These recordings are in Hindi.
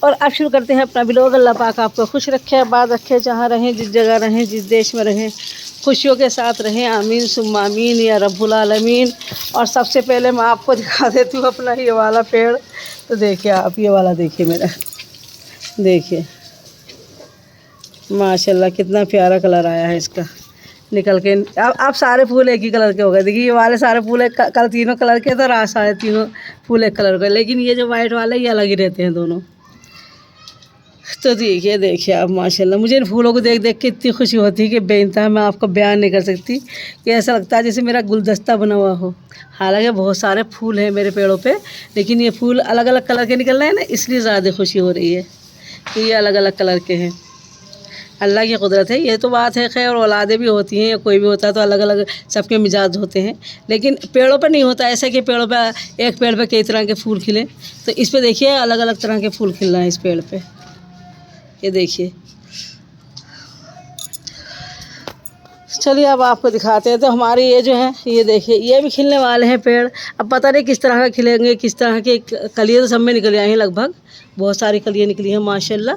और अब शुरू करते हैं अपना ब्लॉग। अल्लाह पाक आपको खुश रखे, आबाद रखे, जहाँ रहें, जिस जगह रहें, जिस देश में रहें, खुशियों के साथ रहें। आमीन सुम्मा आमीन या रब्बुल आलमीन। और सबसे पहले मैं आपको दिखा देती हूँ अपना ये वाला पेड़। तो देखिए आप, ये वाला देखिए मेरा, देखिए माशाल्लाह कितना प्यारा कलर आया है इसका निकल के। अब सारे फूल एक ही कलर के हो गए। देखिए ये वाले सारे फूल कल तीनों कलर के थे, रात सारे तीनों फूल एक कलर के, लेकिन ये जो वाइट वाले ये अलग ही रहते हैं दोनों। तो देखिए आप माशाल्लाह, मुझे इन फूलों को देख देख के इतनी खुशी होती है कि बेइंतहा मैं आपको बयान नहीं कर सकती। कि ऐसा लगता है जैसे मेरा गुलदस्ता बना हुआ हो। हालांकि बहुत सारे फूल हैं मेरे पेड़ों पे, लेकिन ये फूल अलग अलग कलर के निकल रहे हैं ना, इसलिए ज़्यादा खुशी हो रही है कि ये अलग अलग कलर के हैं। अल्लाह की कुदरत है, ये तो बात है। खैर औलादें भी होती हैं या कोई भी होता है तो अलग अलग सबके मिजाज होते हैं, लेकिन पेड़ों पर नहीं होता ऐसा कि पेड़ों पर एक पेड़ पे कई तरह के फूल खिले। तो इस पे देखिए अलग अलग तरह के फूल खिल रहे हैं इस पेड़ पे, ये देखिए। चलिए अब आपको दिखाते हैं। तो हमारी ये जो है, ये देखिए ये भी खिलने वाले हैं पेड़। अब पता नहीं किस तरह का खिलेंगे, किस तरह के। कलियाँ तो सब में निकल आई हैं लगभग, बहुत सारी कलियाँ निकली हैं माशाल्लाह।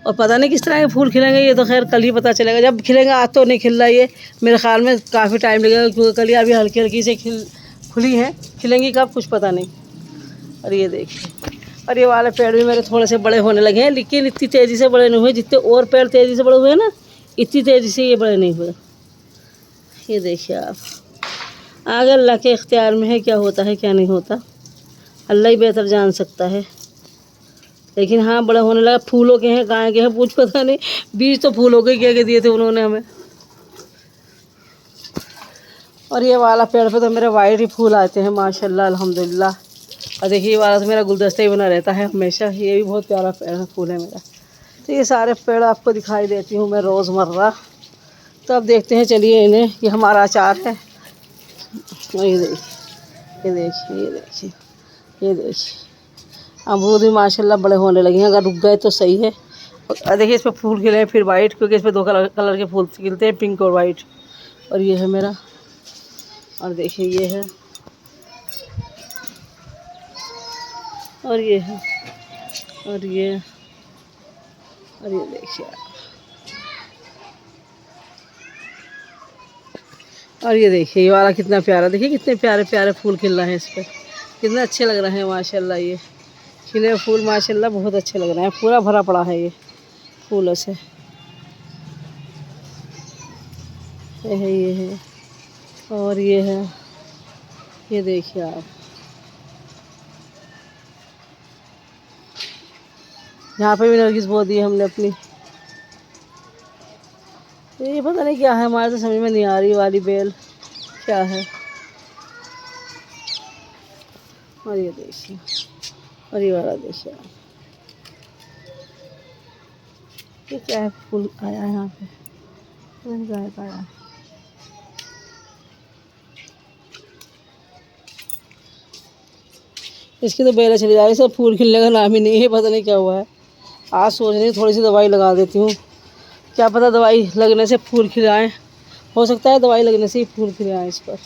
और पता नहीं किस तरह के फूल खिलेंगे, ये तो खैर कल ही पता चलेगा जब खिलेंगे। आज तो नहीं खिल रहा ये, मेरे ख्याल में काफ़ी टाइम लगेगा, क्योंकि कलियाँ अभी हल्की हल्की से खुली हैं। खिलेंगी कब कुछ पता नहीं। और ये देखिए, और ये वाले पेड़ भी मेरे थोड़े से बड़े होने लगे हैं, लेकिन इतनी तेज़ी से बड़े नहीं हुए जितने और पेड़ तेज़ी से बड़े हुए हैं ना, इतनी तेज़ी से ये बड़े नहीं हुए। ये देखिए आप, आगे अल्लाह के इख्तियार में है क्या होता है क्या नहीं होता, अल्लाह ही बेहतर जान सकता है। लेकिन हाँ बड़ा होने लगा। फूलों के हैं, गाय के हैं, कुछ पता नहीं। बीज तो फूलों के क्या दिए थे उन्होंने हमें। और ये वाला पेड़ पे तो मेरे वाइट ही फूल आते हैं माशाल्लाह अल्हम्दुलिल्लाह। और देखिए ये वाला तो मेरा गुलदस्ता ही बना रहता है हमेशा। ये भी बहुत प्यारा पेड़ फूल है मेरा। तो ये सारे पेड़ आपको दिखाई देती हूँ मैं रोज़मर्रा। तो अब देखते हैं, चलिए इन्हें। ये हमारा अचार है। ये देखिए, ये देखिए, ये देखिए, ये देखिए अमरूद भी माशाल्लाह बड़े होने लगे हैं। अगर रुक गए तो सही है। और देखिए इस पर फूल खिले हैं फिर वाइट, क्योंकि इस पर दो कलर के फूल खिलते हैं, पिंक और वाइट। और ये है मेरा, और देखिए ये है, और ये है, और ये, और ये देखिए। और ये देखिए ये वाला कितना प्यारा, देखिए कितने प्यारे प्यारे फूल खिल रहे हैं इस पर, कितने अच्छे लग रहे हैं माशाल्लाह। ये खिले फूल माशाल्लाह बहुत अच्छे लग रहे हैं, पूरा भरा पड़ा है ये फूलों से। ये है, और ये है, ये देखिए आप। यहाँ पे भी नरगिस बो दी है हमने अपनी। ये पता नहीं क्या है, हमारे तो समझ में नहीं आ रही वाली बेल क्या है। और ये देखिए, और ये वाला देखिए आप, ये क्या है फूल आया है यहाँ पे, क्या आया। इसकी तो बेलें चली जा रही, सब फूल खिलने का नाम ही नहीं है, पता नहीं क्या हुआ है। आज सोच रही थोड़ी सी दवाई लगा देती हूँ, क्या पता दवाई लगने से फूल खिलाएँ। हो सकता है दवाई लगने से ही फूल खिले आए इस पर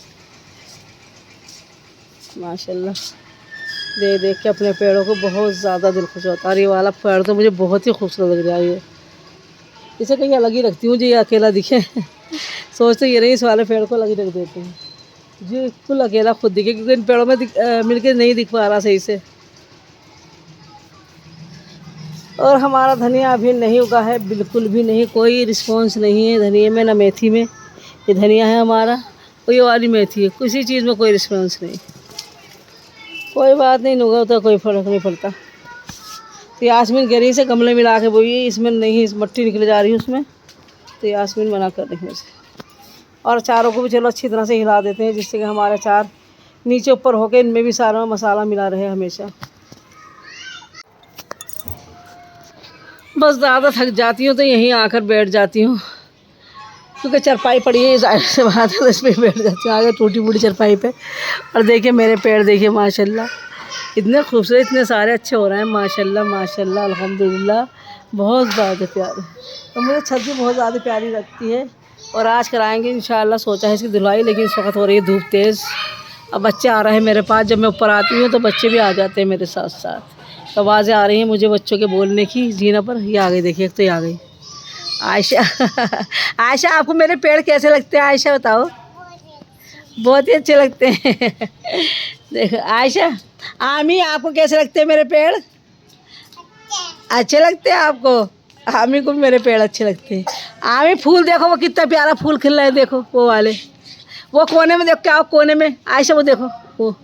माशाल्लाह। देख देख के अपने पेड़ों को बहुत ज़्यादा दिल खुश होता है। और ये वाला पेड़ तो मुझे बहुत ही खूबसूरत लग रहा है। ये इसे कहीं अलग ही रखती हूँ जो ये अकेला दिखे। सोचते ये नहीं, इस वाले पेड़ को अलग ही रख देते हैं जो बिल्कुल अकेला खुद दिखे, क्योंकि इन पेड़ों में मिलके नहीं दिख पा रहा सही से। और हमारा धनिया अभी नहीं उगा है, बिल्कुल भी नहीं, कोई रिस्पॉन्स नहीं है धनिया में, ना मेथी में। ये धनिया है हमारा, कोई वाली मेथी है, किसी चीज़ में कोई रिस्पॉन्स नहीं। कोई बात नहीं, उगा तो कोई फ़र्क नहीं पड़ता। तो यास्मीन गरी से गमले मिला के बोई, इसमें नहीं, इस मट्टी निकल जा रही है उसमें, तो यास्मीन मना कर रही है मुझे। और अचारों को भी चलो अच्छी तरह से हिला देते हैं, जिससे कि हमारे अचार नीचे ऊपर होके इनमें भी सारा मसाला मिला रहे हमेशा। बस ज़्यादा थक जाती हूँ तो यहीं आकर बैठ जाती हूँ, क्योंकि चरपाई पड़ी है, जाहिर से बात है, तो इस पर बैठ जाती हूँ आगे टूटी फूटी चरपाई पे। और देखिए मेरे पेड़ देखिए माशाल्लाह इतने खूबसूरत, इतने सारे अच्छे हो रहे हैं माशाल्लाह माशाल्लाह अल्हम्दुलिल्लाह, बहुत ज़्यादा प्यारे। तो मुझे छत भी बहुत ज़्यादा प्यारी लगती है। और आज कराएंगे इंशाल्लाह, सोचा है इसकी धुलाई, लेकिन इस वक्त हो रही है धूप तेज़। अब बच्चे आ रहे हैं मेरे पास, जब मैं ऊपर आती हूँ तो बच्चे भी आ जाते हैं मेरे साथ साथ, तो आवाज़ें आ रही हैं मुझे बच्चों के बोलने की जीना पर। ये आ गई, देखिए एक तो ये आ गई आयशा। आयशा आपको मेरे पेड़ कैसे लगते हैं आयशा बताओ? बहुत ही अच्छे लगते हैं। देखो आयशा, आमी आपको कैसे लगते हैं मेरे पेड़? अच्छे लगते हैं आपको? आमी को भी मेरे पेड़ अच्छे लगते हैं। आमी फूल देखो वो कितना प्यारा फूल खिल रहा है, देखो वो वाले, वो कोने में देखो, क्या हो कोने में आयशा वो देखो वो,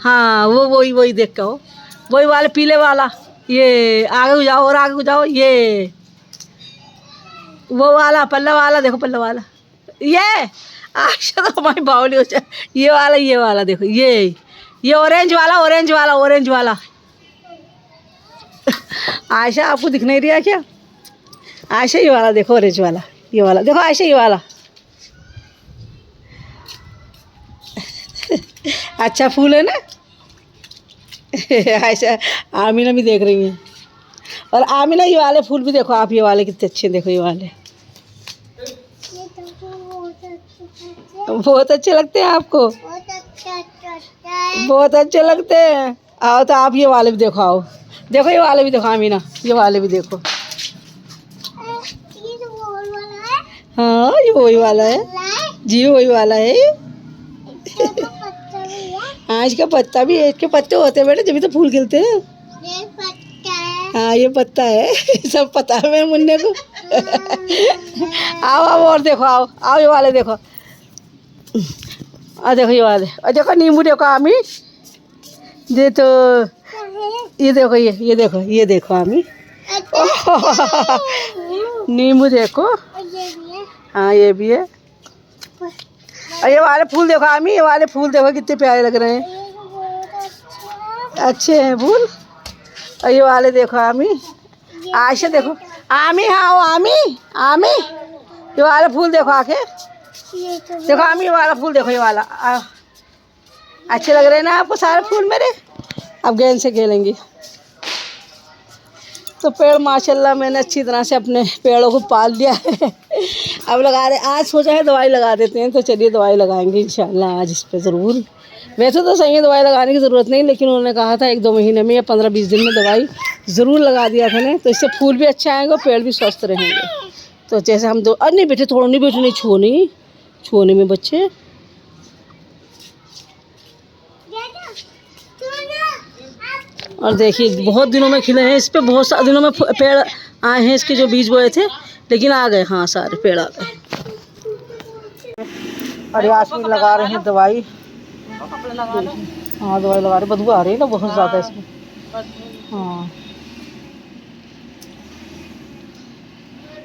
हाँ वो वही वही देख के हो, वही वाले पीले वाला। ये आगे को जाओ और आगे को जाओ, ये वो वाला पल्ला वाला देखो, पल्ला वाला ये। आयशा तो हमारी बावली हो जाए। ये वाला देखो, ये ऑरेंज वाला, ऑरेंज वाला, ऑरेंज वाला। आयशा आपको दिख नहीं रहा क्या? आयशा ये वाला देखो, ऑरेंज वाला, ये वाला देखो आयशा, ये वाला। अच्छा फूल है ना। आयशा आमीना भी देख रही है। और आमीना ये वाले फूल भी देखो आप, ये वाले कितने अच्छे देखो, ये वाले बहुत अच्छे लगते हैं आपको? बहुत अच्छे लगते हैं। आओ तो आप ये वाले भी देखो, आओ देखो ये वाले भी देखो आमीना, ये वाले भी देखो। हाँ ये वही वाला है जी, वही वाला है। हाँ इसका पत्ता भी है, इसके पत्ते होते हैं बेटा जब तो फूल खिलते हैं। हाँ ये पत्ता है। सब पता है मेरे मुन्ने को। आओ आओ और देखो, आओ आओ ये वाले देखो, आ देखो ये वाले, और देखो नींबू देखो आमी, ये तो ये देखो, ये देखो, ये देखो आमी। नींबू देखो, हाँ ये भी है। और ये वाले फूल देखो आमी, ये वाले फूल देखो कितने प्यारे लग रहे हैं, अच्छे हैं फूल। और ये वाले देखो आमी, आयशा देखो आमी, हाँ आमी, आमी ये वाले फूल देखो आके, देखो आमी ये वाला फूल देखो, ये वाला अच्छे लग रहे हैं ना आपको सारे फूल मेरे? अब गेंद से खेलेंगी। तो पेड़ माशाल्लाह मैंने अच्छी तरह से अपने पेड़ों को पाल लिया है। अब लगा रहे, आज सोचा है दवाई लगा देते हैं, तो चलिए दवाई लगाएंगे इंशाल्लाह आज इस पे ज़रूर। वैसे तो सही है दवाई लगाने की ज़रूरत नहीं, लेकिन उन्होंने कहा था 1-2 महीने में या 15-20 दिन में दवाई ज़रूर लगा दिया था ना, तो इससे फूल भी अच्छा आएंगे और पेड़ भी स्वस्थ रहेंगे। तो जैसे हम दो, अरे नहीं बेटे थोड़ा नहीं बेटे, नहीं छूने में बच्चे। और देखिए बहुत दिनों में खिले हैं, इस पे बहुत सारे दिनों में पेड़ आए हैं इसके, जो बीज बोए थे लेकिन आ गए, हाँ सारे पेड़ आ गए। और यासमीन लगा रहे हैं दवाई, हाँ दवाई लगा रहे, बदबू आ रही है ना बहुत ज़्यादा इसमें। हाँ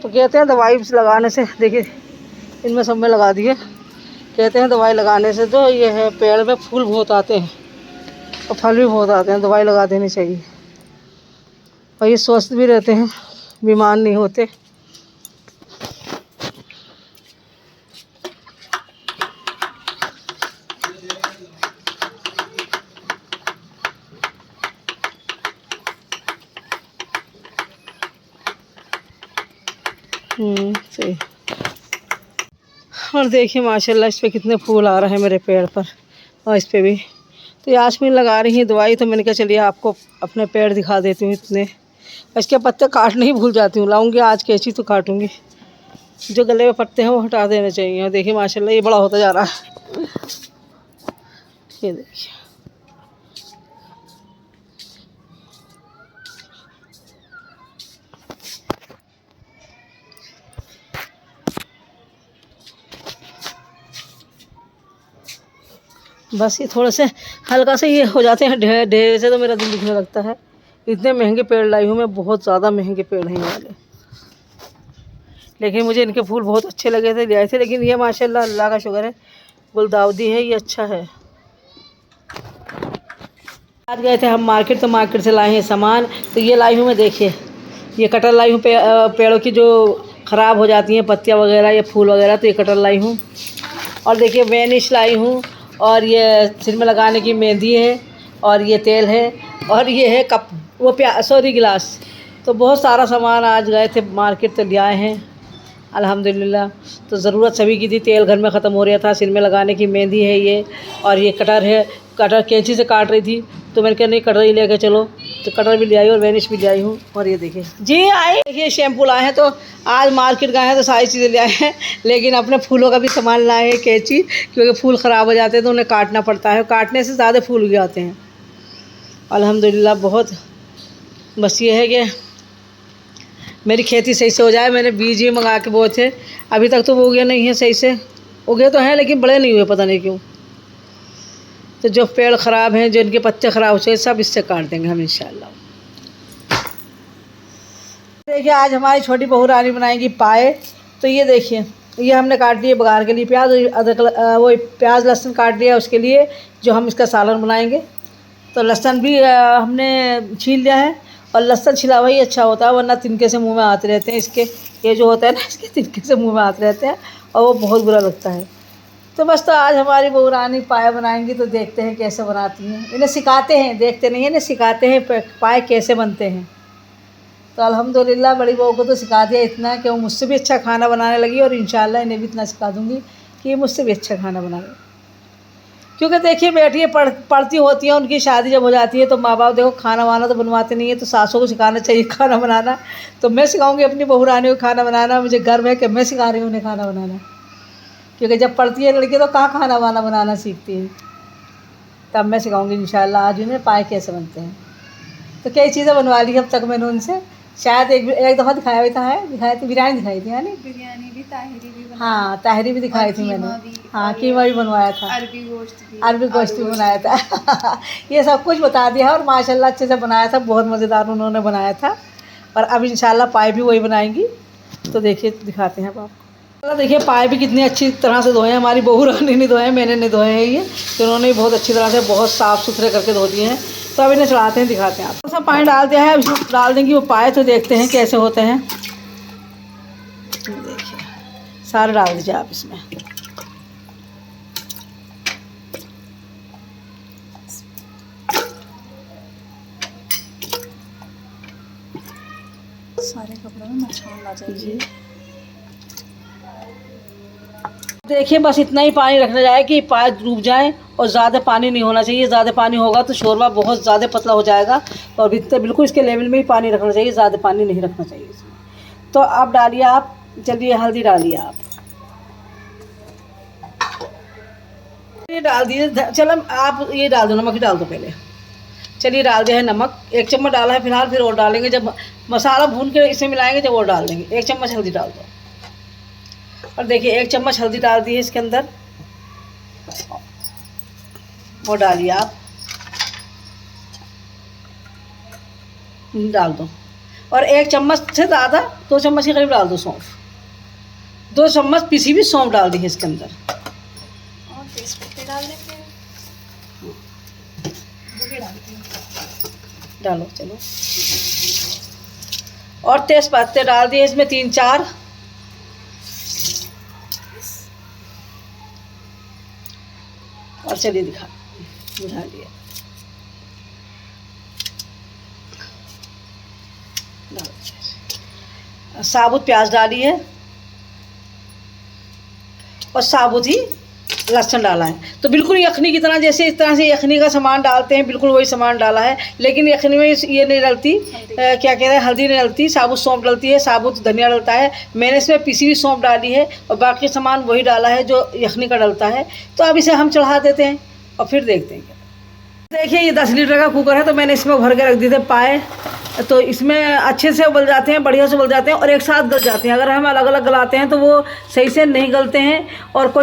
तो कहते हैं दवाई लगाने से, देखिए इनमें सब में लगा दिए, कहते हैं दवाई लगाने से तो ये है पेड़ में फूल बहुत आते हैं और फल भी बहुत आते हैं, दवाई लगा देनी चाहिए। और ये स्वस्थ भी रहते हैं, बीमार नहीं होते। सही। और देखिए माशाल्लाह इस पे कितने फूल आ रहे हैं मेरे पेड़ पर, और इस पे भी। तो यासमीन लगा रही है दवाई, तो मैंने कहा चलिए आपको अपने पेड़ दिखा देती हूँ इतने। इसके पत्ते काटने ही भूल जाती हूँ, लाऊंगी आज कैंची तो काटूंगी, जो गले में पत्ते हैं वो हटा देने चाहिए। और देखिए माशाल्लाह ये बड़ा होता जा रहा है, ये देखिए। बस ये थोड़े से हल्का से ये हो जाते हैं ढेर ढेर से, तो मेरा दिल दुखने लगता है। इतने महंगे पेड़ लाई हूँ मैं, बहुत ज़्यादा महंगे पेड़ हैं ये वाले, लेकिन मुझे इनके फूल बहुत अच्छे लगे थे, ले आए थे। लेकिन ये माशाल्लाह अल्लाह का शुक्र है गुलदाउदी है, ये अच्छा है। आज गए थे हम मार्केट, तो मार्केट से लाए हैं सामान। तो ये लाई हूँ मैं, देखिए ये कटर लाई हूँ, पेड़ों की जो ख़राब हो जाती हैं पत्तियाँ वगैरह या फूल वगैरह, तो ये कटर लाई हूँ। और देखिए वैनिश लाई हूँ, और ये सिर में लगाने की मेहंदी है, और ये तेल है, और ये है कप, वो गिलास। तो बहुत सारा सामान आज गए थे मार्केट, तो ले आए हैं अल्हम्दुलिल्लाह। तो ज़रूरत सभी की थी, तेल घर में ख़त्म हो रहा था, सिर में लगाने की मेहंदी है ये, और ये कटर है, कटर कैंची से काट रही थी, तो मैंने कहा नहीं कटर ही लेकर चलो। तो कटर भी ले आई और वैनिश भी ले आई हूँ। और ये देखिए जी आए, देखिए शैम्पू लाए हैं, तो आज मार्केट गए हैं तो सारी चीज़ें ले आए हैं, लेकिन अपने फूलों का भी सामान लाए हैं, कैंची, क्योंकि फूल ख़राब हो जाते हैं तो उन्हें काटना पड़ता है, काटने से ज़्यादा फूल उग जाते हैं। अल्हम्दुलिल्लाह बहुत, बस ये है कि मेरी खेती सही से हो जाए। मैंने बीज भी मंगा के बोए थे, अभी तक तो वो उगे नहीं है सही से, उगे तो हैं लेकिन बड़े नहीं हुए, पता नहीं क्यों। तो जो पेड़ ख़राब हैं, जो इनके पत्ते ख़राब हो चुके, सब इससे काट देंगे हम इंशाल्लाह। देखिए आज हमारी छोटी बहू रानी बनाएगी पाए। तो ये देखिए, ये हमने काट लिए बघार के लिए प्याज, अदरक, वो प्याज लहसुन काट लिया उसके लिए, जो हम इसका सालन बनाएंगे। तो लहसुन भी हमने छील लिया है, और लहसुन छिला हुआ ही अच्छा होता है, वरना तिनके से मुंह में आते रहते हैं इसके, ये जो होता है ना, इसके तिनके से मुंह में आते रहते हैं और वो बहुत बुरा लगता है। तो बस, तो आज हमारी बहू रानी पाए बनाएंगी, तो देखते हैं कैसे बनाती हैं। इन्हें सिखाते हैं, देखते नहीं हैं, इन्हें सिखाते हैं पाए कैसे बनते हैं। तो अल्हम्दुलिल्लाह बड़ी बहू को तो सिखा दिया इतना कि वो मुझसे भी अच्छा खाना बनाने लगी, और इंशाल्लाह इन्हें भी इतना सिखा दूँगी कि ये मुझसे भी अच्छा खाना बनाए। क्योंकि देखिए बेटी पढ़ती होती हैं, उनकी शादी जब हो जाती है तो माँ बाप देखो खाना वाना तो बनवाते नहीं है, तो सासों को सिखाना चाहिए खाना बनाना। तो मैं सिखाऊंगी अपनी बहू रानी को खाना बनाना, मुझे गर्व है कि मैं सिखा रही हूँ उन्हें खाना बनाना, क्योंकि जब पढ़ती है लड़की तो कहाँ खाना वाना बनाना सीखती है। तब मैं सिखाऊंगी इंशाल्लाह आज उन्हें पाए कैसे बनते हैं। तो कई चीज़ें बनवा ली अब तक मैंने उनसे, शायद एक दफ़ा दिखाई थी बिरयानी दिखाई थी, यानी बिरयानी भी, ताहिरी भी, हाँ ताहिरी भी दिखाई थी मैंने, हाँ कीमा भी बनवाया था, अरबी गोश्त भी बनाया था ये सब कुछ बता दिया है, और माशाल्लाह अच्छे से बनाया था, बहुत मज़ेदार उन्होंने बनाया था। और अब इंशाल्लाह पाए भी वही बनाएंगी। तो देखिए दिखाते हैं आपको। देखिए पाए भी कितनी अच्छी तरह से धोए हैं, हमारी बहू रानी ने धोए हैं, मैंने नहीं धोए हैं ये, तो उन्होंने बहुत अच्छी तरह से बहुत साफ़ सुथरे करके धो दिए हैं। तो अब इन्हें चढ़ाते हैं, दिखाते हैं। आप सब पानी डाल दिया है, अब इसमें डाल देंगे वो पाए, तो देखते हैं कैसे होते हैं। देखिए सारे डाल दीजिए आप इसमें। सारे कपड़ों में मच्छर ला जाएगी। देखिए बस इतना ही पानी रखना चाहिए कि पाए डूब जाए, और ज़्यादा पानी नहीं होना चाहिए। ज़्यादा पानी होगा तो शोरबा बहुत ज़्यादा पतला हो जाएगा, और बिल्कुल इसके लेवल में ही पानी रखना चाहिए, ज़्यादा पानी नहीं रखना चाहिए इसमें। तो आप डालिए, आप चलिए हल्दी डालिए, आप ये डाल दीजिए। चलो आप ये डाल दो, नमक ही डाल दो पहले। चलिए डाल दिया है नमक, 1 चम्मच डाला है फिलहाल, फिर और डालेंगे जब मसाला भून के इसे मिलाएंगे, जब और डाल देंगे। 1 चम्मच हल्दी डाल दो, और देखिए 1 चम्मच हल्दी डाल दी है इसके अंदर, वो डालिए आप, डाल दो। और 1 चम्मच से ज़्यादा 2 चम्मच के करीब डाल दो सौंफ, 2 चम्मच पिसी हुई सौंफ डाल दी है इसके अंदर, और तेजपत्ते डाल देंगे, डालो चलो। और तेज़पत्ते डाल दिए इसमें 3-4, और चलिए बुझा लिया। साबुत प्याज डाली है, और साबुत ही लहसुन डाला है। तो बिल्कुल यखनी की तरह, जैसे इस तरह से यखनी का सामान डालते हैं, बिल्कुल वही सामान डाला है। लेकिन यखनी में ये नहीं डलती, क्या कहते हैं, हल्दी नहीं डलती, साबुत सौंफ डलती है, साबुत धनिया डलता है। मैंने इसमें पिसी हुई सौंफ डाली है, और बाकी सामान वही डाला है जो यखनी का डलता है। तो अब इसे हम चढ़ा देते हैं, और फिर देखते हैं। देखिए ये 10 लीटर का कुकर है, तो मैंने इसमें भर के रख दिए थे पाए। तो इसमें अच्छे से उबल जाते हैं, बढ़िया से उबल जाते हैं, और एक साथ गल जाते हैं। अगर हम अलग अलग गलाते हैं तो वो सही से नहीं गलते हैं, और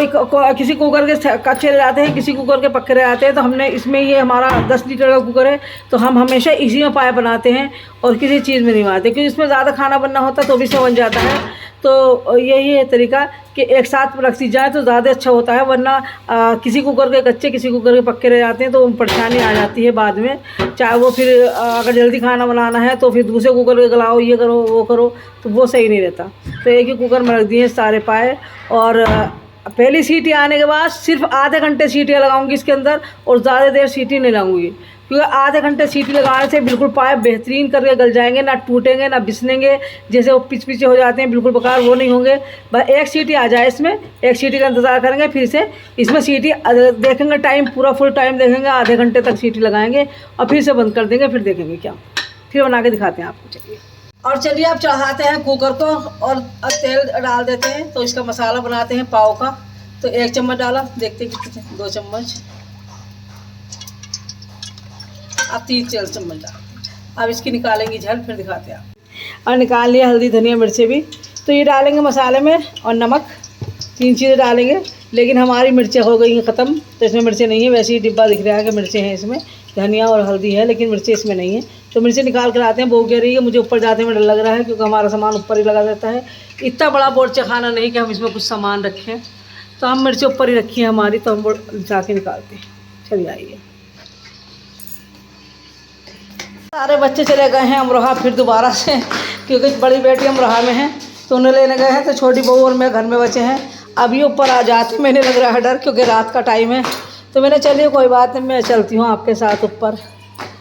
किसी कुकर के कच्चे रह जाते हैं, किसी कुकर के पक्के रह जाते हैं। तो हमने इसमें, ये हमारा 10 लीटर का कुकर है, तो हम हमेशा इसी में पाए बनाते हैं, और किसी चीज़ में नहीं बनाते, क्योंकि इसमें ज़्यादा खाना बनना होता है तो भी से बन जाता है। तो यही है तरीका कि एक साथ रख दी जाए तो ज़्यादा अच्छा होता है, वरना किसी कुकर के कच्चे, किसी कुकर के पक्के रह जाते हैं, तो परेशानी आ जाती है बाद में। चाहे वो फिर अगर जल्दी खाना बनाना है तो फिर दूसरे कुकर के गलाओ, ये करो वो करो, तो वो सही नहीं रहता। तो एक ही कुकर में रख दिए सारे पाए, और पहली सीटी आने के बाद सिर्फ आधे घंटे सीटियाँ लगाऊंगी इसके अंदर, और ज़्यादा देर सीटी नहीं लगाऊंगी। क्योंकि आधे घंटे सीटी लगाने से बिल्कुल पाए बेहतरीन करके गल जाएंगे, ना टूटेंगे ना बिसनेंगे, जैसे वो पिच पिचे हो जाते हैं बिल्कुल बेकार वो नहीं होंगे। बस एक सीटी आ जाए इसमें, एक सीटी का इंतज़ार करेंगे, फिर से इसमें सीटी देखेंगे, टाइम पूरा फुल टाइम देखेंगे, आधे घंटे तक सीटी लगाएंगे और फिर से बंद कर देंगे, फिर देखेंगे क्या, फिर बना के दिखाते हैं आपको। चलिए और चलिए आप चढ़ाते हैं कुकर को और तेल डाल देते हैं। तो इसका मसाला बनाते हैं पाव का। तो 1 चम्मच डाला, देखते हैं कितने, 2 चम्मच, अब 3-4 चम्मच डाल। अब इसकी निकालेंगे झल, फिर दिखाते हैं आप। और निकाल लिया हल्दी धनिया मिर्चें भी। तो ये डालेंगे मसाले में, और नमक, 3 चीज़ें डालेंगे। लेकिन हमारी मिर्चें हो गई हैं ख़त्म, तो इसमें मिर्चें नहीं है। वैसे ही डिब्बा दिख रहा है कि मिर्चें हैं इसमें, धनिया और हल्दी है, लेकिन मिर्चें इसमें नहीं है। तो मिर्चें निकाल कर आते हैं। वो कह रही है मुझे ऊपर जाते में डर लग रहा है, क्योंकि हमारा सामान ऊपर ही लगा रहता है। इतना बड़ा बोर्चा खाना नहीं कि हम इसमें कुछ सामान रखें, तो हम मिर्चें ऊपर ही रखी हैं हमारी, तो हम वो जाके निकालते हैं। चलिए आइए। सारे बच्चे चले गए हैं अमरोहा फिर दोबारा से, क्योंकि बड़ी बेटी अमरोहा में है, तो उन्हें लेने गए हैं। तो छोटी बहू और मैं घर में बचे हैं। अभी ऊपर आ जाते, मैंने लग रहा है डर, क्योंकि रात का टाइम है। तो मैंने चलिए कोई बात नहीं, मैं चलती हूँ आपके साथ ऊपर।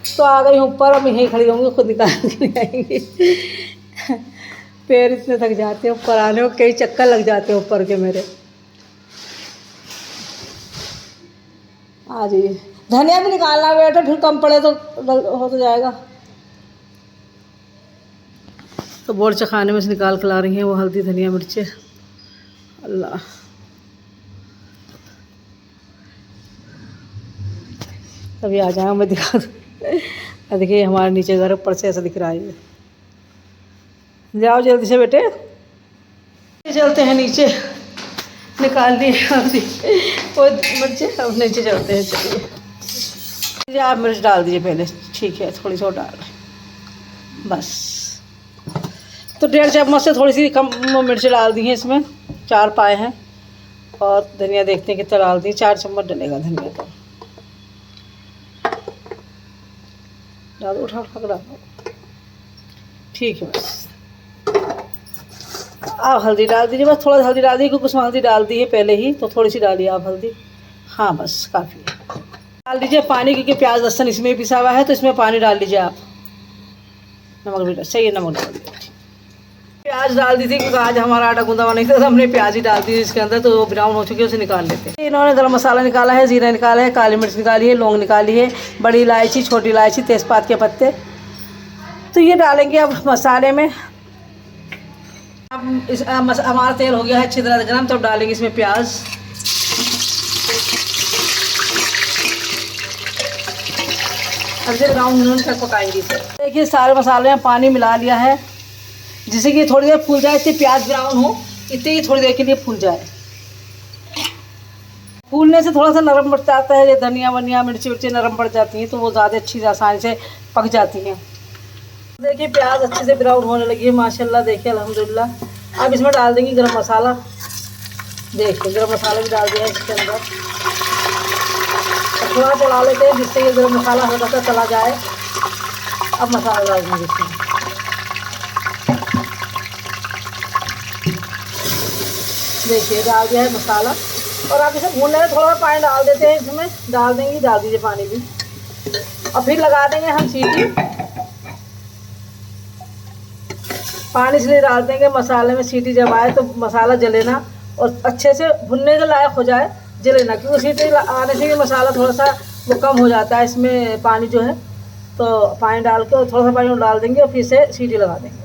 तो आ गई हूँ ऊपर, अब यहीं खड़ी होंगी, खुद निकाल के नहीं आएंगी। पैर इतने थक जाते हैं ऊपर आने को, कई चक्कर लग जाते हैं ऊपर के मेरे। आ जाइए। धनिया भी निकालना बेटा, फिर कम पड़े तो हो तो जाएगा। तो बोर्चा खाने में से निकाल के ला रही हैं वो हल्दी धनिया मिर्चें। अल्लाह, तभी आ जाएगा, मैं दिखा दूँ। देखिए हमारे नीचे घर, ऊपर से ऐसा दिख रहा है। जाओ जल्दी से बेटे, चलते हैं नीचे। निकाल दी हल्दी वो मिर्चें, अब नीचे चलते हैं। चलिए आप मिर्च डाल दीजिए पहले, ठीक है, थोड़ी सी और डाल बस। तो 1.5 चम्मच से थोड़ी सी कम मिर्च डाल दी हैं इसमें, 4 पाए हैं। और धनिया देखते हैं कितना डाल दी, 4 चम्मच डलेगा धनिया। तो डाल, उठा कर डालो, ठीक है बस। आप हल्दी डाल दीजिए, बस थोड़ा हल्दी डाल दीजिए, क्योंकि उसमें हल्दी डाल दी है पहले ही, तो थोड़ी सी डालिए आप हल्दी। हाँ बस काफ़ी है। डाल दीजिए पानी, क्योंकि प्याज लहसुन इसमें पिसा हुआ है, तो इसमें पानी डाल दीजिए आप। नमक भी सही है, नमक डाल दीजिए। प्याज डाल दी थी, क्योंकि आज हमारा आटा गूंदा हुआ नहीं था, तो हमने प्याज ही डाल दी इसके अंदर, तो वो ब्राउन हो चुकी है, उसे निकाल लेते हैं। इन्होंने गरम मसाला निकाला है, जीरा निकाला है, काली मिर्च निकाली है, लौंग निकाली है, बड़ी इलायची, छोटी इलायची, तेज़पात के पत्ते। तो ये डालेंगे अब मसाले में। अब हमारा तेल हो गया है अच्छी तरह गरम, तो डालेंगे इसमें प्याज। अब से ब्राउन तक पकाएंगे इसे। देखिए सारे मसाले में पानी मिला लिया है, जिससे कि थोड़ी देर फूल जाए, इतनी प्याज ब्राउन हो, इतनी ही थोड़ी देर के लिए फूल जाए। फूलने से थोड़ा सा नरम पड़ जाता है, ये धनिया वनिया मिर्ची विर्ची नरम पड़ जाती हैं, तो वो ज़्यादा अच्छी से आसानी से पक जाती हैं। देखिए प्याज अच्छे से ब्राउन होने लगी है माशाल्लाह, देखिए अल्हम्दुलिल्लाह। अब इसमें डाल देंगे गरम मसाला। देखिए गरम मसाला भी डाल दिया है इसके अंदर। थोड़ा चला लेते हैं, जिससे ये गरम मसाला हल्का सा चला जाए। अब मसाला डाल देंगे इसमें। देखिए डाल दिया है मसाला, और आप इसे भूनने में थोड़ा पानी डाल देते हैं इसमें, डाल देंगे, डाल दीजिए पानी भी। और फिर लगा देंगे हम सीटी। पानी इसलिए डाल देंगे मसाले में, सीटी जब आए तो मसाला जले ना, और अच्छे से भुनने के लायक हो जाए, जले ना। क्योंकि सीटी आने से भी मसाला थोड़ा सा वो कम हो जाता है इसमें पानी जो है। तो पानी डाल के और थोड़ा सा पानी डाल देंगे, और फिर से सीटी लगा देंगे।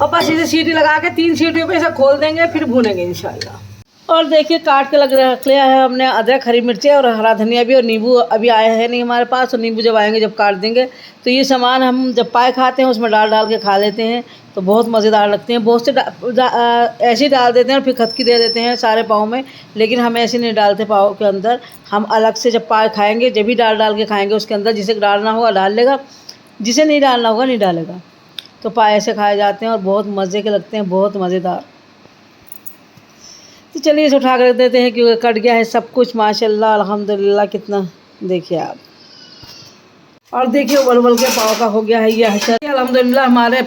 और बस इसे सीटी लगा के 3 सीटियों पे इसे खोल देंगे, फिर भूनेंगे इंशाल्लाह। और देखिए काट के रख लिया है हमने अदरक, हरी मिर्चें और हरा धनिया भी, और नींबू अभी आया है नहीं हमारे पास, तो नींबू जब आएंगे जब काट देंगे। तो ये सामान हम जब पाए खाते हैं उसमें डाल के खा लेते हैं, तो बहुत मज़ेदार लगते हैं। बहुत से ऐसे ही डाल देते हैं और फिर खतकी दे देते हैं सारे पाव में, लेकिन हम ऐसे नहीं डालते पाव के अंदर। हम अलग से जब पाए खाएँगे, जब भी डाल के खाएँगे उसके अंदर। जिसे डालना होगा डाल लेगा, जिसे नहीं डालना होगा नहीं डालेगा। तो पाए ऐसे खाए जाते हैं और बहुत मज़े के लगते हैं, बहुत मज़ेदार। तो चलिए इसे उठा कर रख देते हैं, क्योंकि कट गया है सब कुछ माशाल्लाह अल्हम्दुलिल्लाह। कितना देखिए आप, और देखिए उबल के पाव का हो गया है ये हशर। अल्हम्दुलिल्लाह हमारे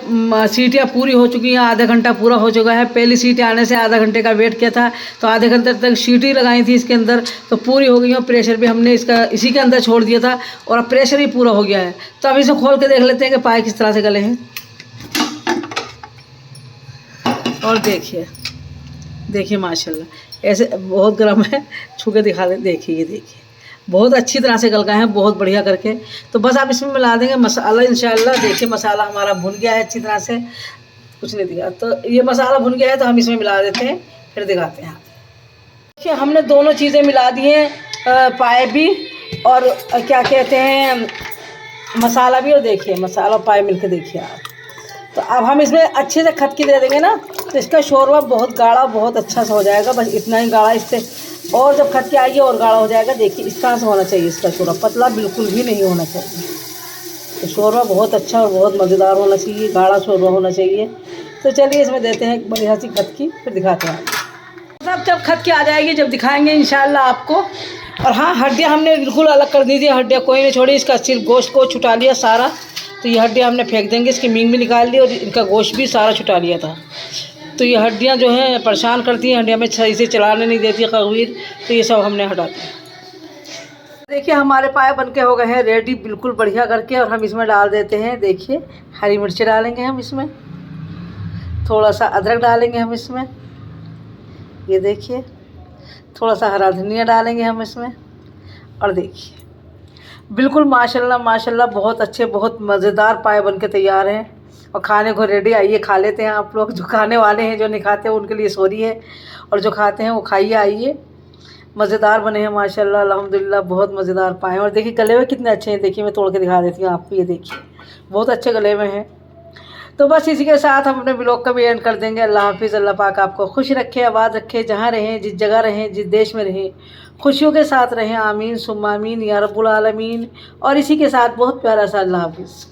सीटियाँ पूरी हो चुकी हैं, आधा घंटा पूरा हो चुका है। पहली सीटी आने से आधा घंटे का वेट किया था, तो आधे घंटे तक सीटी लगाई थी इसके अंदर, तो पूरी हो गई है। प्रेशर भी हमने इसका इसी के अंदर छोड़ दिया था और अब प्रेशर भी पूरा हो गया है। तो अब इसे खोल के देख लेते हैं कि पाए किस तरह से गले हैं। और देखिए माशाल्लाह ऐसे बहुत गर्म है, छू के दिखा दें। देखिए ये देखिए बहुत अच्छी तरह से गल गए हैं, बहुत बढ़िया करके। तो बस आप इसमें मिला देंगे मसाला इंशाल्लाह। देखिए मसाला हमारा भुन गया है अच्छी तरह से, कुछ नहीं दिखा। तो ये मसाला भुन गया है तो हम इसमें मिला देते हैं, फिर दिखाते हैं। देखिए हमने दोनों चीज़ें मिला दी हैं, पाए भी और क्या कहते हैं मसाला भी। और देखिए मसाला पाए मिल के देखिए आप। तो अब हम इसमें अच्छे से खदकी दे देंगे ना, तो इसका शोरबा बहुत गाढ़ा बहुत अच्छा सा हो जाएगा। बस इतना ही गाढ़ा, इससे और जब खदकी आएगी और गाढ़ा हो जाएगा। देखिए इस तरह से होना चाहिए इसका शोरबा, पतला बिल्कुल भी नहीं होना चाहिए। तो शोरबा बहुत अच्छा और बहुत मज़ेदार होना चाहिए, गाढ़ा शोरबा होना चाहिए। तो चलिए इसमें देते हैं एक बढ़िया सी खदकी, फिर दिखाते हैं सब। जब खदकी आ जाएगी जब दिखाएंगे इंशाल्लाह आपको। और हाँ, हड्डियाँ हमने बिल्कुल अलग कर दी थी, हड्डियाँ कोई नहीं छोड़ी। इसका सिर्फ गोश्त को छुटा लिया सारा, तो ये हड्डियाँ हमने फेंक देंगे। इसकी मींग भी निकाल ली और इनका गोश्त भी सारा छुटा लिया था। तो ये हड्डियाँ जो हैं परेशान करती हैं, हड्डियाँ में सही से चलाने नहीं देती कबीर, तो ये सब हमने हटा दिया। देखिए हमारे पाए बनके हो गए हैं रेडी बिल्कुल बढ़िया करके। और हम इसमें डाल देते हैं, देखिए हरी मिर्ची डालेंगे हम इसमें, थोड़ा सा अदरक डालेंगे हम इसमें, ये देखिए थोड़ा सा हरा धनिया डालेंगे हम इसमें। और देखिए बिल्कुल माशाल्लाह माशाल्लाह बहुत अच्छे बहुत मज़ेदार पाए बनके तैयार हैं और खाने को रेडी। आइए खा लेते हैं आप लोग। जो खाने वाले हैं, जो नहीं खाते हैं उनके लिए सॉरी है, और जो खाते हैं वो खाइए। आइए, मज़ेदार बने हैं माशाल्लाह अल्हम्दुलिल्लाह, बहुत मज़ेदार पाए। और देखिए गले हुए कितने अच्छे हैं, देखिए मैं तोड़ के दिखा देती हूँ आपको। ये देखिए बहुत अच्छे गले में हैं। तो बस इसी के साथ हम अपने ब्लॉग का भी एंड कर देंगे। अल्लाह हाफिज़। अल्लाह पाक आपको खुश रखे, आबाद रखे, जहाँ रहें, जिस जगह रहें, जिस देश में रहें, खुशियों के साथ रहें। आमीन सुम्मा आमीन या रब्बुल आलमीन। और इसी के साथ बहुत प्यारा सा अल्लाह हाफिज़।